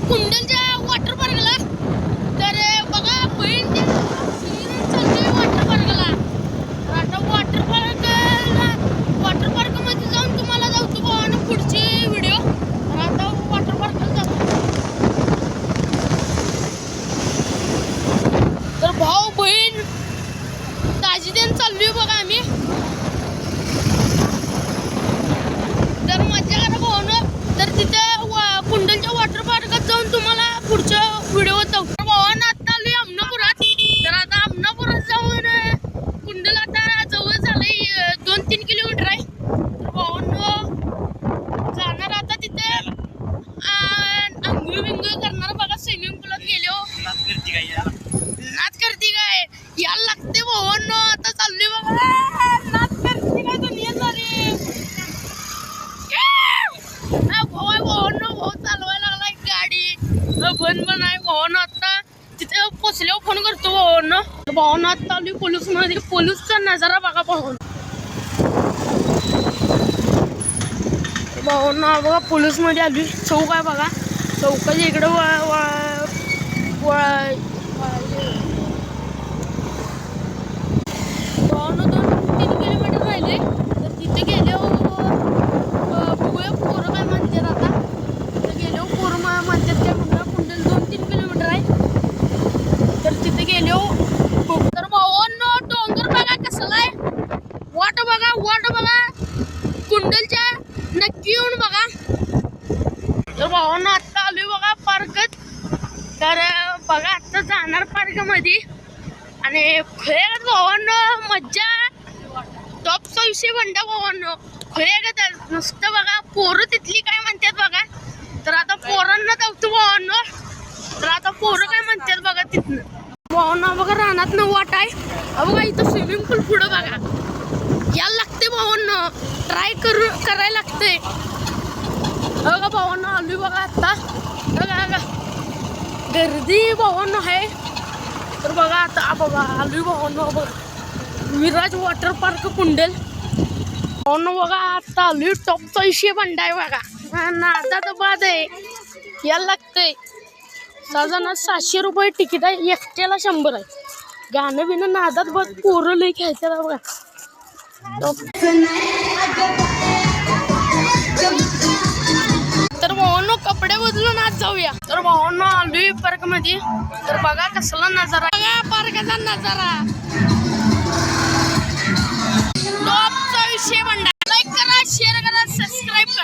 कुंडलच्या water पार्कला. तर बघा बहीण चालली वॉटर पार्कला. आता वॉटर पार्क मध्ये जाऊन तुम्हाला जाऊतो भावानं पुढची व्हिडिओ. तर आता वॉटर पार्कला जातो. तर भाऊ बहीण दाजी देन चाललोय बघा आम्ही. तर मजा करा भावानं. तर तिथे कुंडलच्या वॉटर पार्कात जाऊन तुम्हाला पुढच्या व्हिडिओत जाऊ. भावानं आता आलोय अमनापुरात. तर आता अमनापुरात जाऊन कुंडल आता जवळ झालंय 2-3 किलोमीटर आहे. तर भावानं जाणार आता तिथे आंघोळ बिंघोळ करणार बघा. स्विमिंग पूलात गेलो नाच करते काय यायला लागते भावानं. आता चाललोय बघा नाच करते काय दुनिया झाली. भाऊ चालवायला लागलाय गाडी. बंद पण आहे भावानं. आता तिथे पोचल्यावर फोन करतो भावानं. भावानं आता आली पोलीस मध्ये. पोलीसचा नजारा बघा भावानं. भावानं बघा पोलीस मध्ये आली. चौक आहे बघा. चौकाच्या इकडे भावानं 2-3 किलोमीटर राहिले. तर तिथे गेल्यावर बघूया पोरं काय म्हणतात. आता तिथे गेल्यावर पोरं म्हणतात काय म्हणणार. कुंडल 2-3 किलोमीटर आहे. तर तिथे गेल्यावर तर भावांनो डोंगर बघा कसला आहे. वाट बघा कुंडलच्या नक्की येऊन बघा. तर भावांनो आत्ता आलोय बघा पार्कात. तर बघा आत्ता जाणार पार्क मध्ये. आणि खरं भावांनो मज्जा टॉपचा विषय बंडा भावांनो. खरं नुसतं बघा पोरं तिथली काय म्हणतात बघा. तर आता पोरांना जाऊतो भावांनो. तर आता पोरं काय म्हणतात बघा तिथनं. भावांनो बघा रानात वाट आहे. बघा इथं स्विमिंग पूल पुढं बघा. यायला लागते भावांनो. ट्राय करायला लागते. बघा भावांनो आलोय बघा आता. बघा गर्दी भावांनो आहे. तर बघा आता बघा आलोय भावांनो. बघा विराज वॉटर पार्क कुंडल भावांनो. बघा आता आलोय टॉपचा विषय बंडा आहे बघा. नादात बाद आहे. यायला लागतंय. 6 जणांना 700 रुपये तिकीट आहे. एकट्याला 100 आहे. गाणं बिणं नादात बघ. पोरं लई खेळतात बघा. तर भावांनो कपडे बदलून आज जाऊया. तर भावांनो आलोय पार्क मध्ये. तर बघा कसला नजारा. बघा पार्काचा नजारा. टॉपचा विषय बंडा.